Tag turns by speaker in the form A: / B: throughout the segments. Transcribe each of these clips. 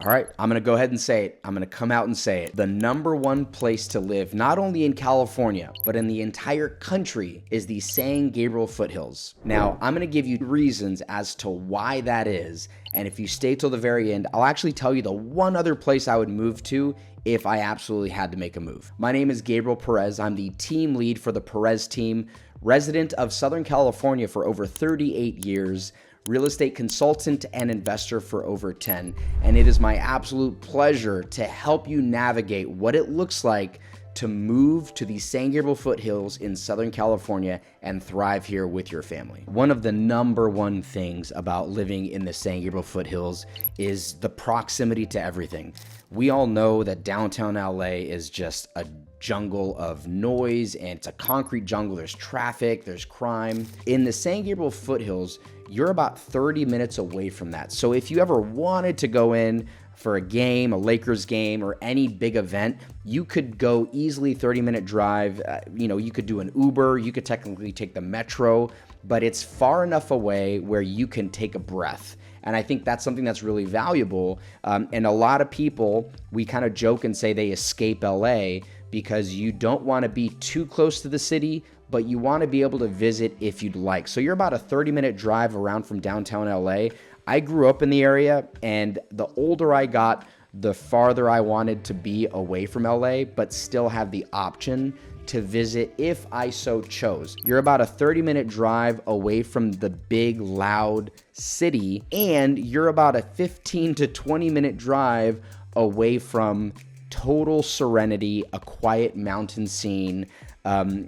A: All right, I'm gonna go ahead and say it. I'm gonna come out and say it. The number one place to live, not only in California, but in the entire country, is the San Gabriel Foothills. Now, I'm gonna give you reasons as to why that is. And if you stay till the very end, I'll actually tell you the one other place I would move to if I absolutely had to make a move. My name is Gabriel Perez. I'm the team lead for the Perez team, resident of Southern California for over 38 years, real estate consultant and investor for over 10. And it is my absolute pleasure to help you navigate what it looks like to move to the San Gabriel Foothills in Southern California and thrive here with your family. One of the number one things about living in the San Gabriel Foothills is the proximity to everything. We all know that downtown LA is just a jungle of noise, and it's a concrete jungle. There's traffic, there's crime. In the San Gabriel Foothills, you're about 30 minutes away from that. So if you ever wanted to go in for a game, a Lakers game, or any big event, you could go easily 30-minute drive. You could do an Uber, you could technically take the metro, but it's far enough away where you can take a breath. And I think that's something that's really valuable. And a lot of people, we kind of joke and say they escape LA because you don't want to be too close to the city, but you want to be able to visit if you'd like. So you're about a 30-minute drive around from downtown LA. I grew up in the area, and the older I got, the farther I wanted to be away from LA, but still have the option to visit if I so chose. You're about a 30-minute drive away from the big, loud city, and you're about a 15 to 20-minute drive away from total serenity, a quiet mountain scene.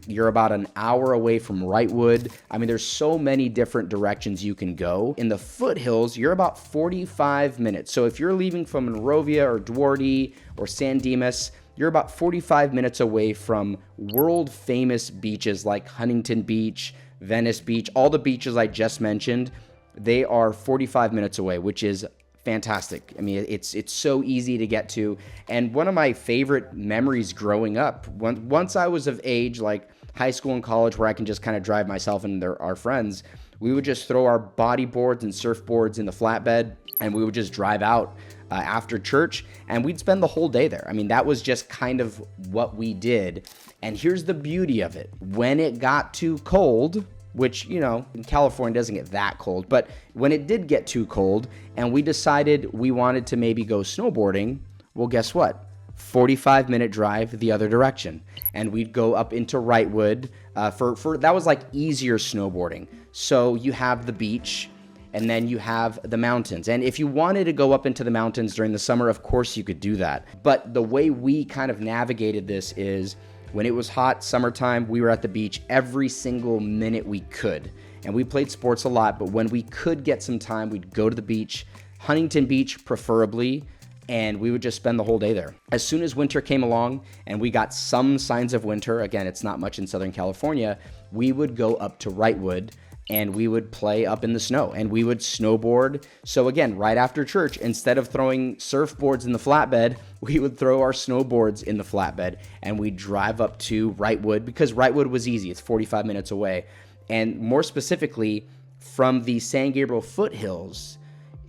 A: You're about an hour away from Wrightwood. I mean, there's so many different directions you can go. In the foothills, you're about 45 minutes. So if you're leaving from Monrovia or Duarte or San Dimas, you're about 45 minutes away from world famous beaches like Huntington Beach, Venice Beach, all the beaches I just mentioned. They are 45 minutes away, which is fantastic. I mean, it's so easy to get to. And one of my favorite memories growing up, once I was of age, like high school and college, where I can just kind of drive myself and our friends, we would just throw our bodyboards and surfboards in the flatbed, and we would just drive out after church, and we'd spend the whole day there. I mean, that was just kind of what we did. And here's the beauty of it. When it got too cold, which, in California doesn't get that cold, but when it did get too cold and we decided we wanted to maybe go snowboarding, well, guess what? 45-minute drive the other direction. And we'd go up into Wrightwood for that was like easier snowboarding. So you have the beach, and then you have the mountains. And if you wanted to go up into the mountains during the summer, of course you could do that. But the way we kind of navigated this is, when it was hot, summertime, we were at the beach every single minute we could. And we played sports a lot, but when we could get some time, we'd go to the beach, Huntington Beach preferably, and we would just spend the whole day there. As soon as winter came along and we got some signs of winter, again, it's not much in Southern California, we would go up to Wrightwood and we would play up in the snow and we would snowboard. So again, right after church, instead of throwing surfboards in the flatbed, we would throw our snowboards in the flatbed and we'd drive up to Wrightwood, because Wrightwood was easy. It's 45 minutes away. And more specifically, from the San Gabriel Foothills,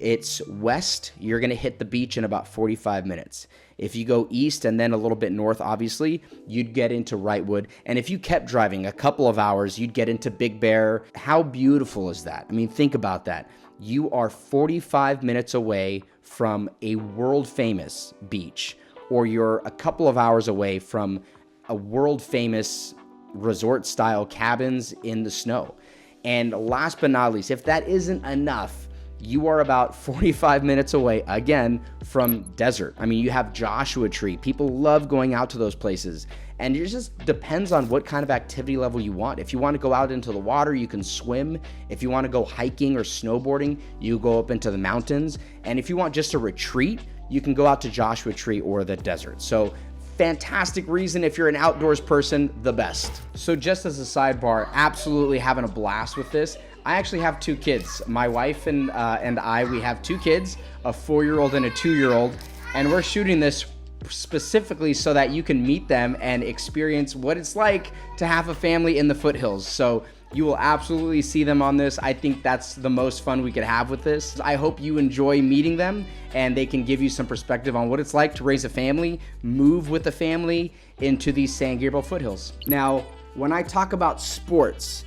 A: it's west. You're going to hit the beach in about 45 minutes. If you go east and then a little bit north, obviously, you'd get into Wrightwood. And if you kept driving a couple of hours, you'd get into Big Bear. How beautiful is that? I mean, think about that. You are 45 minutes away from a world famous beach, or you're a couple of hours away from a world famous resort style cabins in the snow. And last but not least, if that isn't enough, you are about 45 minutes away, again, from desert. I mean, you have Joshua Tree. People love going out to those places. And it just depends on what kind of activity level you want. If you want to go out into the water, you can swim. If you want to go hiking or snowboarding, you go up into the mountains. And if you want just a retreat, you can go out to Joshua Tree or the desert. So fantastic reason. If you're an outdoors person, the best. So just as a sidebar, absolutely having a blast with this. I actually have two kids. My wife and I, we have two kids, a 4-year-old and a 2-year-old, and we're shooting this specifically so that you can meet them and experience what it's like to have a family in the foothills. So You will absolutely see them on this. I think that's the most fun we could have with this. I hope you enjoy meeting them and they can give you some perspective on what it's like to raise a family, move with a family into these San Gabriel Foothills. Now, when I talk about sports,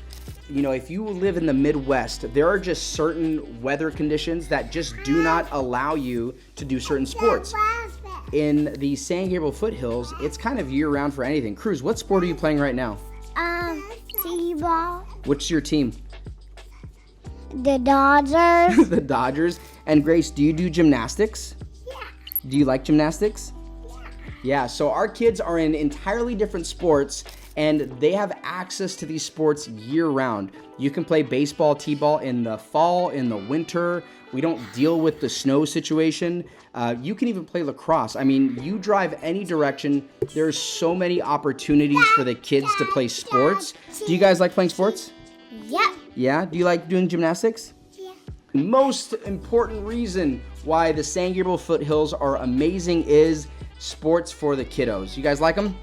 A: you know, if you live in the Midwest, there are just certain weather conditions that just do not allow you to do certain sports. In the San Gabriel Foothills, it's kind of year-round for anything. Cruz, what sport are you playing right now?
B: T-ball.
A: What's your team?
B: The Dodgers.
A: The Dodgers. And Grace, do you do gymnastics?
B: Yeah.
A: Do you like gymnastics? Yeah, so our kids are in entirely different sports and they have access to these sports year-round. You can play baseball, t-ball in the fall, in the winter. We don't deal with the snow situation. You can even play lacrosse. I mean, you drive any direction. There's so many opportunities for the kids to play sports. Do you guys like playing sports?
B: Yep.
A: Yeah? Do you like doing gymnastics?
B: Yeah.
A: Most important reason why the San Gabriel Foothills are amazing is sports for the kiddos. You guys like them?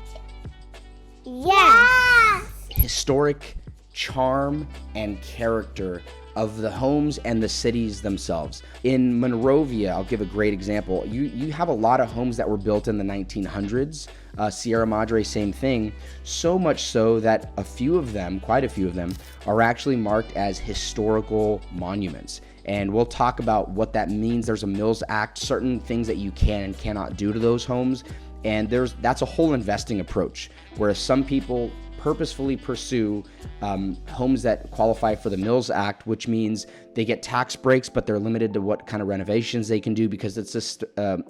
B: Yes.
A: Historic charm and character of the homes and the cities themselves. In Monrovia, I'll give a great example. You have a lot of homes that were built in the 1900s. Sierra Madre, same thing. So much so that quite a few of them, are actually marked as historical monuments. And we'll talk about what that means. There's a Mills Act, certain things that you can and cannot do to those homes. And that's a whole investing approach, whereas some people purposefully pursue homes that qualify for the Mills Act, which means they get tax breaks, but they're limited to what kind of renovations they can do because it's just,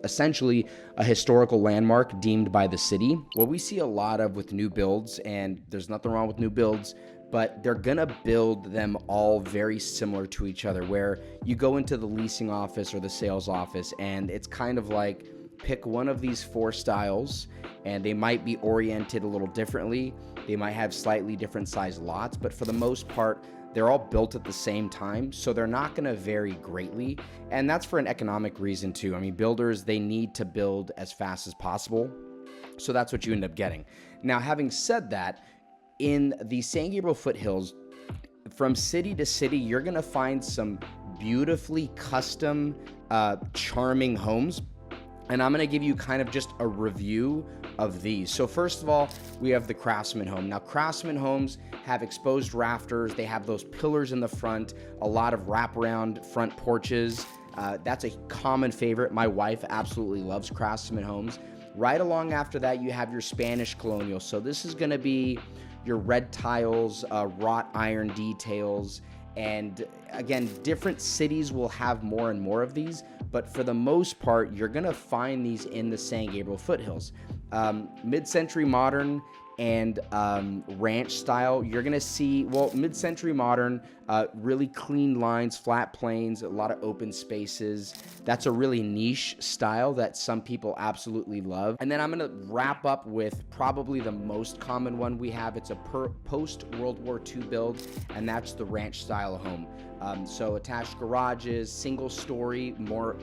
A: essentially a historical landmark deemed by the city. What we see a lot of with new builds, and there's nothing wrong with new builds, but they're gonna build them all very similar to each other, where you go into the leasing office or the sales office and it's kind of like, pick one of these 4 styles and they might be oriented a little differently. They might have slightly different size lots, but for the most part, they're all built at the same time, so they're not gonna vary greatly. And that's for an economic reason too. I mean, builders, they need to build as fast as possible. So that's what you end up getting. Now, having said that, in the San Gabriel Foothills, from city to city, you're gonna find some beautifully custom, charming homes. And I'm gonna give you kind of just a review of these. So first of all, we have the Craftsman home. Now, Craftsman homes have exposed rafters. They have those pillars in the front, a lot of wraparound front porches. That's a common favorite. My wife absolutely loves Craftsman homes. Right along after that, you have your Spanish colonial. So this is gonna be your red tiles, wrought iron details, and again, different cities will have more and more of these, but for the most part, you're gonna find these in the San Gabriel Foothills. Mid-century modern and ranch style, you're gonna see, well, mid-century modern, really clean lines, flat plains, a lot of open spaces. That's a really niche style that some people absolutely love. And then I'm gonna wrap up with probably the most common one we have. It's a post-World War II build, and that's the ranch style home. So attached garages, single story, more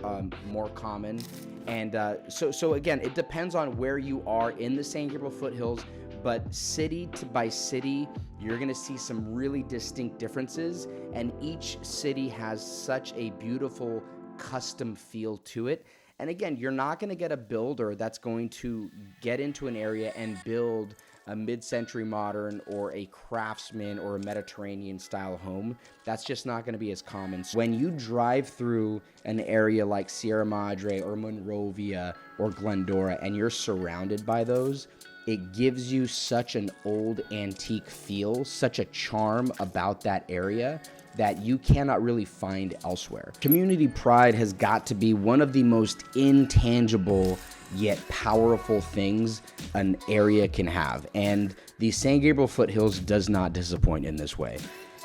A: common. And so again, it depends on where you are in the San Gabriel Foothills, but city by city, you're gonna see some really distinct differences, and each city has such a beautiful custom feel to it. And again, you're not gonna get a builder that's going to get into an area and build a mid-century modern or a Craftsman or a Mediterranean style home. That's just not gonna be as common. So when you drive through an area like Sierra Madre or Monrovia or Glendora and you're surrounded by those, it gives you such an old antique feel, such a charm about that area that you cannot really find elsewhere. Community pride has got to be one of the most intangible yet powerful things an area can have. And the San Gabriel Foothills does not disappoint in this way.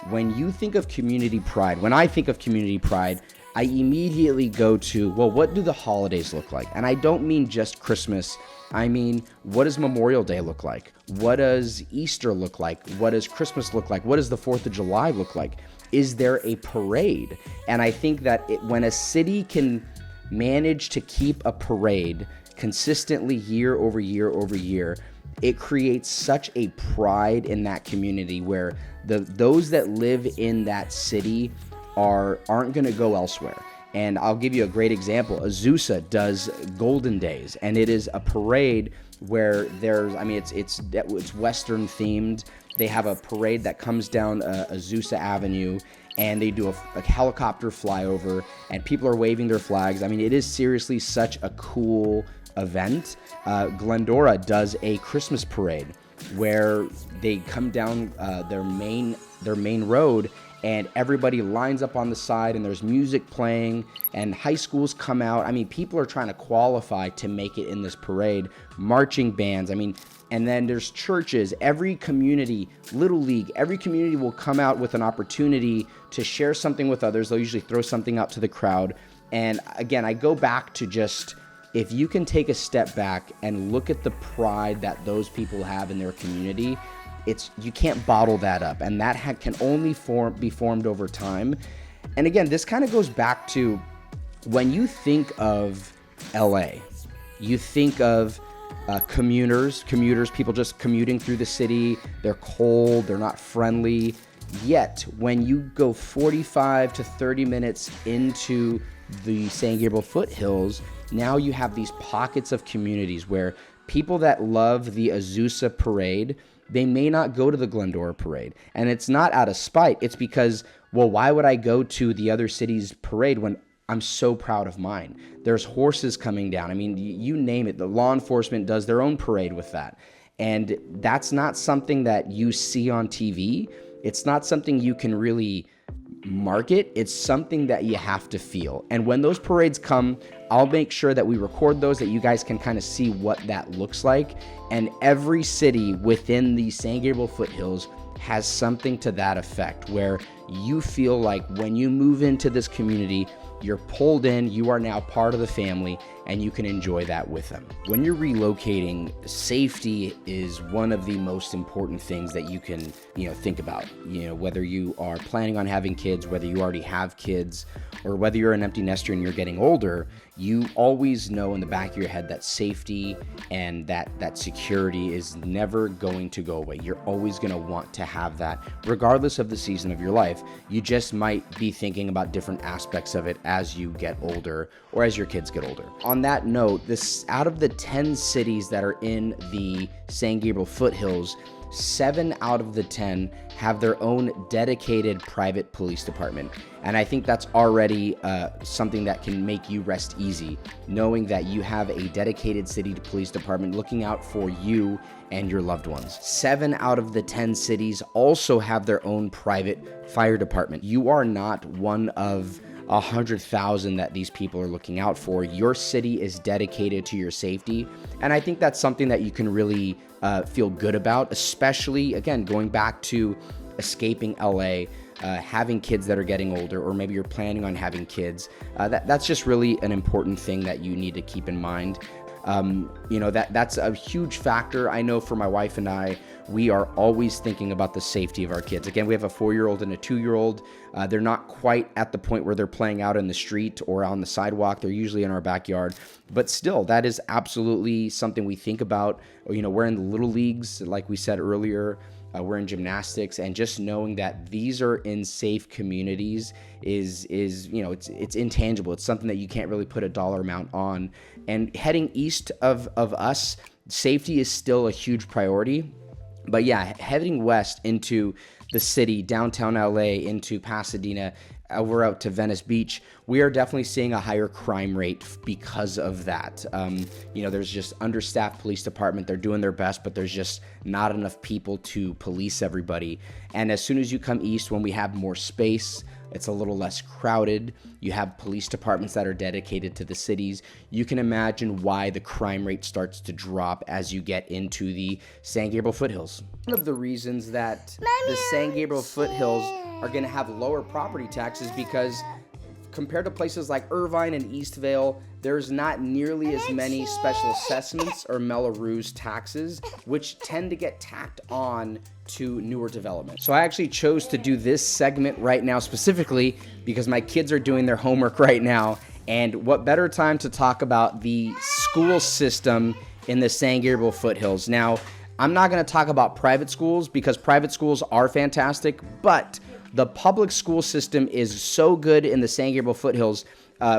A: When you think of community pride, when I think of community pride, I immediately go to, well, what do the holidays look like? And I don't mean just Christmas. I mean, what does Memorial Day look like? What does Easter look like? What does Christmas look like? What does the 4th of July look like? Is there a parade? And I think that when a city can manage to keep a parade consistently year over year over year, it creates such a pride in that community where those that live in that city aren't going to go elsewhere. And I'll give you a great example. Azusa does Golden Days, and it is a parade where it's Western themed. They have a parade that comes down Azusa Avenue, and they do a helicopter flyover, and people are waving their flags. I mean, it is seriously such a cool event. Glendora does a Christmas parade where they come down their main road, and everybody lines up on the side, and there's music playing, and high schools come out. I mean, people are trying to qualify to make it in this parade. Marching bands, I mean, and then there's churches. Every community, Little League, every community will come out with an opportunity to share something with others. They'll usually throw something out to the crowd. And again, I go back to just, if you can take a step back and look at the pride that those people have in their community, you can't bottle that up, and that can only be formed over time. And again, this kind of goes back to when you think of LA, you think of commuters, people just commuting through the city. They're cold, they're not friendly. Yet, when you go 45 to 30 minutes into the San Gabriel Foothills, now you have these pockets of communities where people that love the Azusa parade, they may not go to the Glendora parade. And it's not out of spite. It's because, well, why would I go to the other city's parade when I'm so proud of mine? There's horses coming down. I mean, you name it. The law enforcement does their own parade with that. And that's not something that you see on TV. It's not something you can really market. It's something that you have to feel. And when those parades come, I'll make sure that we record those, that you guys can kind of see what that looks like. And every city within the San Gabriel Foothills has something to that effect, where you feel like when you move into this community, you're pulled in, you are now part of the family, and you can enjoy that with them. When you're relocating, safety is one of the most important things that you can, think about. Whether you are planning on having kids, whether you already have kids, or whether you're an empty nester and you're getting older, you always know in the back of your head that safety and that security is never going to go away. You're always going to want to have that, regardless of the season of your life. You just might be thinking about different aspects of it as you get older or as your kids get older. On that note, out of the 10 cities that are in the San Gabriel Foothills, 7 out of the 10 have their own dedicated private police department. And I think that's already something that can make you rest easy, knowing that you have a dedicated city police department looking out for you and your loved ones. 7 out of the 10 cities also have their own private fire department. You are not one of 100,000 that these people are looking out for. Your city is dedicated to your safety. And I think that's something that you can really feel good about, especially, again, going back to escaping LA, having kids that are getting older, or maybe you're planning on having kids. That's just really an important thing that you need to keep in mind. That's a huge factor. I know for my wife and I, we are always thinking about the safety of our kids. Again, we have a 4-year-old and a 2-year-old. They're not quite at the point where they're playing out in the street or on the sidewalk. They're usually in our backyard. But still, that is absolutely something we think about. We're in the little leagues, like we said earlier. We're in gymnastics, and just knowing that these are in safe communities is it's intangible. It's something that you can't really put a dollar amount on. And heading east of us, safety is still a huge priority. But yeah, heading west into the city, downtown LA, into Pasadena, over out to Venice Beach, we are definitely seeing a higher crime rate because of that. There's just understaffed police department. They're doing their best, but there's just not enough people to police everybody. And as soon as you come east, when we have more space, it's a little less crowded. You have police departments that are dedicated to the cities. You can imagine why the crime rate starts to drop as you get into the San Gabriel Foothills. One of the reasons that the San Gabriel Foothills are going to have lower property taxes because compared to places like Irvine and Eastvale, there's not nearly as many special assessments or Melrose taxes, which tend to get tacked on to newer development. So I actually chose to do this segment right now specifically because my kids are doing their homework right now. And what better time to talk about the school system in the San Gabriel Foothills. Now, I'm not going to talk about private schools because private schools are fantastic, but the public school system is so good in the San Gabriel Foothills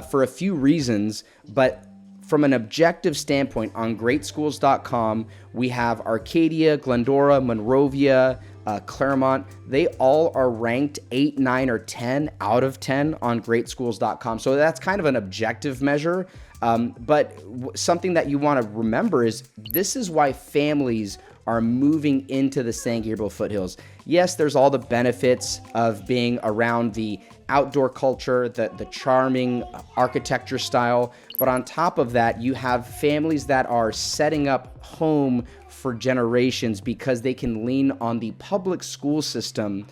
A: for a few reasons, but from an objective standpoint, on greatschools.com, we have Arcadia, Glendora, Monrovia, Claremont. They all are ranked 8, 9, or 10 out of 10 on greatschools.com. So that's kind of an objective measure. But something that you want to remember is this is why families are moving into the San Gabriel Foothills. Yes, there's all the benefits of being around the outdoor culture, the charming architecture style, but on top of that, you have families that are setting up home for generations because they can lean on the public school system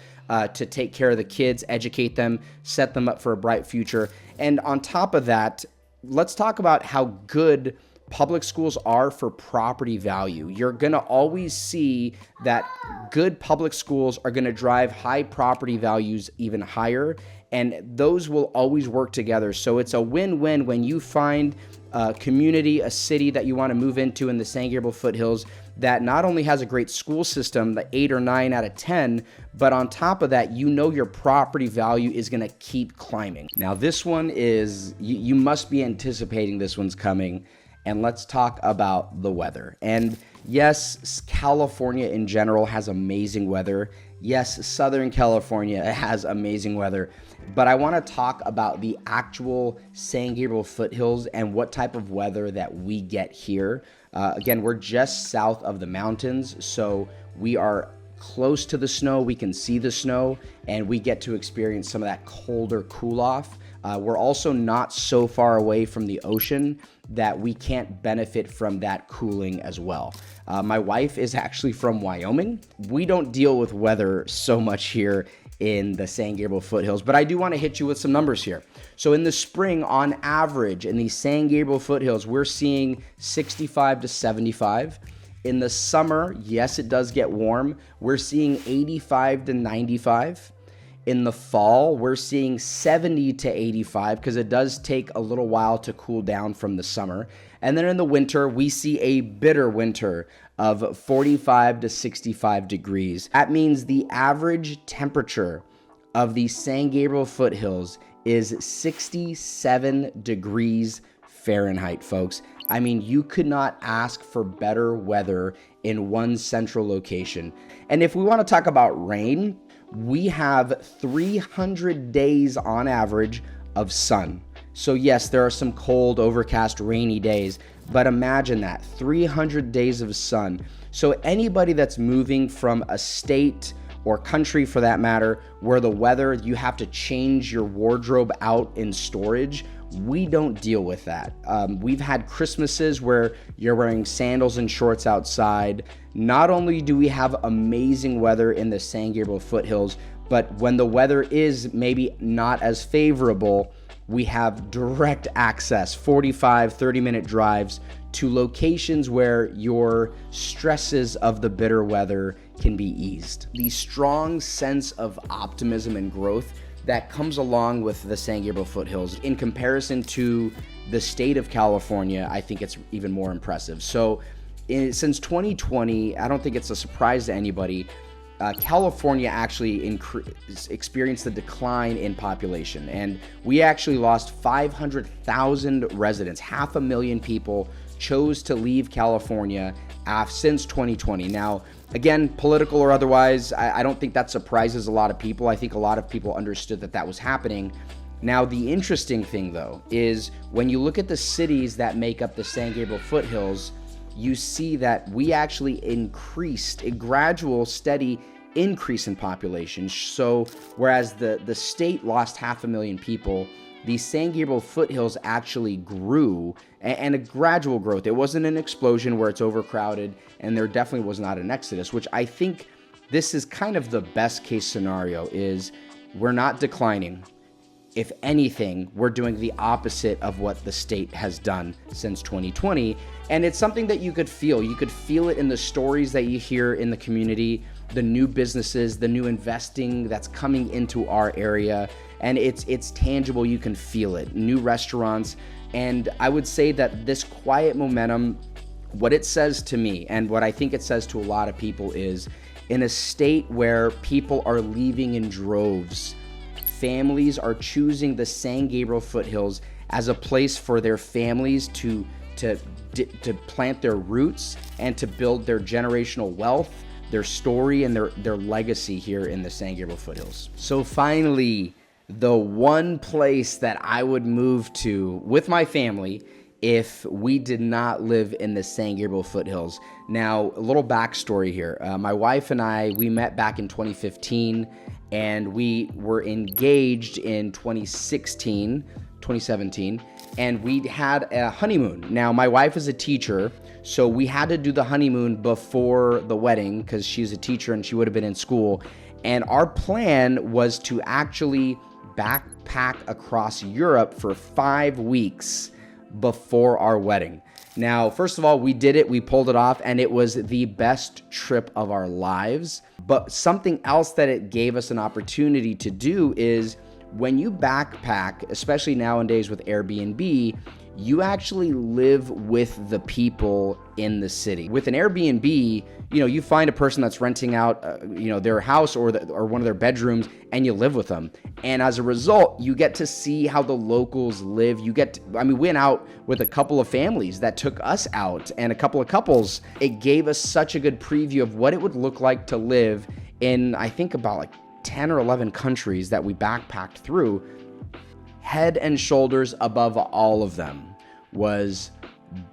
A: to take care of the kids, educate them, set them up for a bright future. And on top of that, let's talk about how good public schools are for property value. You're going to always see that good public schools are going to drive high property values even higher, and those will always work together. So it's a win-win when you find a community, a city that you want to move into in the San Gabriel Foothills that not only has a great school system, the 8 or 9 out of 10, but on top of that, you know your property value is going to keep climbing. Now, this one is, you must be anticipating this one's coming. And let's talk about the weather. And yes, California in general has amazing weather. Yes, Southern California has amazing weather. But I want to talk about the actual San Gabriel Foothills and what type of weather that we get here. Again, we're just south of the mountains, so we are close to the snow. We can see the snow, and we get to experience some of that colder cool off. We're also not so far away from the ocean that we can't benefit from that cooling as well. My wife is actually from Wyoming. We don't deal with weather so much here in the San Gabriel Foothills, but I do want to hit you with some numbers here. So in the spring, on average, in the San Gabriel Foothills, we're seeing 65 to 75. In the summer, yes, it does get warm. We're seeing 85 to 95. In the fall, we're seeing 70 to 85 because it does take a little while to cool down from the summer. And then in the winter, we see a bitter winter of 45 to 65 degrees. That means the average temperature of the San Gabriel Foothills is 67 degrees Fahrenheit, folks. I mean, you could not ask for better weather in one central location. And if we want to talk about rain, we have 300 days on average of sun. So yes, there are some cold, overcast, rainy days, but imagine that, 300 days of sun. So anybody that's moving from a state or country for that matter, where the weather, you have to change your wardrobe out in storage, we don't deal with that. We've had Christmases where you're wearing sandals and shorts outside. Not only do we have amazing weather in the San Gabriel Foothills, but when the weather is maybe not as favorable, we have direct access, 45, 30-minute drives to locations where your stresses of the bitter weather can be eased. The strong sense of optimism and growth that comes along with the San Gabriel Foothills in comparison to the state of California, I think it's even more impressive. So since 2020, I don't think it's a surprise to anybody, California actually experienced a decline in population, and we actually lost 500,000 residents. 500,000 people chose to leave California since 2020. Now, again, political or otherwise, I don't think that surprises a lot of people. I think a lot of people understood that that was happening. Now, the interesting thing, though, is when you look at the cities that make up the San Gabriel Foothills, you see that we actually increased a gradual, steady increase in population. So whereas the state lost 500,000 people, the San Gabriel Foothills actually grew, and a gradual growth. It wasn't an explosion where it's overcrowded, and there definitely was not an exodus, which I think this is kind of the best case scenario, is we're not declining. If anything, we're doing the opposite of what the state has done since 2020. And it's something that you could feel. You could feel it in the stories that you hear in the community, the new businesses, the new investing that's coming into our area. And it's tangible. You can feel it. New restaurants. And I would say that this quiet momentum What it says to me, and what I think it says to a lot of people, is in a state where people are leaving in droves, families are choosing the San Gabriel Foothills as a place for their families to plant their roots and to build their generational wealth, their story, and their legacy here in the San Gabriel Foothills. So finally, the one place that I would move to with my family if we did not live in the San Gabriel Foothills. Now, a little backstory here. My wife and I, we met back in 2015, and we were engaged in 2017, and we had a honeymoon. Now, my wife is a teacher, so we had to do the honeymoon before the wedding because she's a teacher and she would have been in school. And our plan was to actually backpack across Europe for 5 weeks before our wedding. Now, first of all, we did it, we pulled it off, and it was the best trip of our lives. But something else that it gave us an opportunity to do is when you backpack, especially nowadays with Airbnb, you actually live with the people in the city. With an Airbnb, you find a person that's renting out, their house or one of their bedrooms, and you live with them. And as a result, you get to see how the locals live. We went out with a couple of families that took us out, and a couple of couples. It gave us such a good preview of what it would look like to live in, I think, about like 10 or 11 countries that we backpacked through. Head and shoulders above all of them was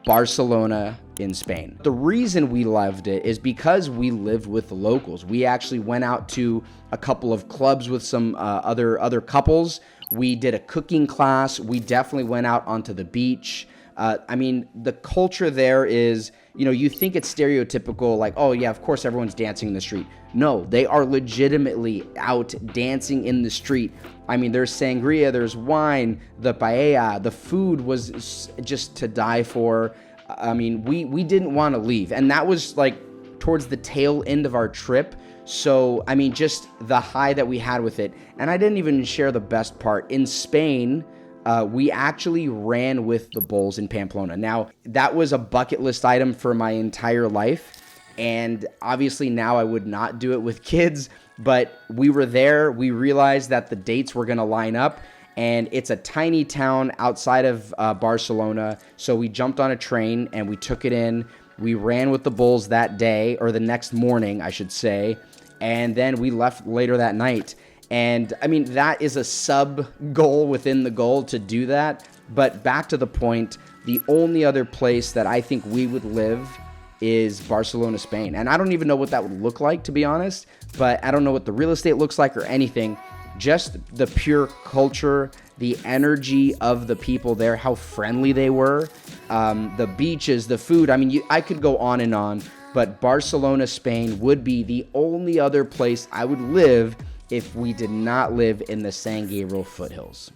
A: Barcelona in Spain. The reason we loved it is because we lived with the locals. We actually went out to a couple of clubs with some other couples. We did a cooking class. We definitely went out onto the beach. The culture there is, you think it's stereotypical, like, oh yeah, of course everyone's dancing in the street. No, they are legitimately out dancing in the street. There's sangria, there's wine, the paella, the food was just to die for. We didn't want to leave. And that was like towards the tail end of our trip. So, just the high that we had with it. And I didn't even share the best part. In Spain, we actually ran with the bulls in Pamplona. Now, that was a bucket list item for my entire life. And obviously now I would not do it with kids, but we were there. We realized that the dates were going to line up, and it's a tiny town outside of Barcelona. So we jumped on a train and we took it in. We ran with the bulls that day, or the next morning, I should say. And then we left later that night. And that is a sub goal within the goal to do that. But back to the point, the only other place that I think we would live is Barcelona, Spain. And I don't even know what that would look like, to be honest. But I don't know what the real estate looks like or anything. Just the pure culture, the energy of the people there, how friendly they were, the beaches, the food. I could go on and on. But Barcelona, Spain would be the only other place I would live if we did not live in the San Gabriel Foothills.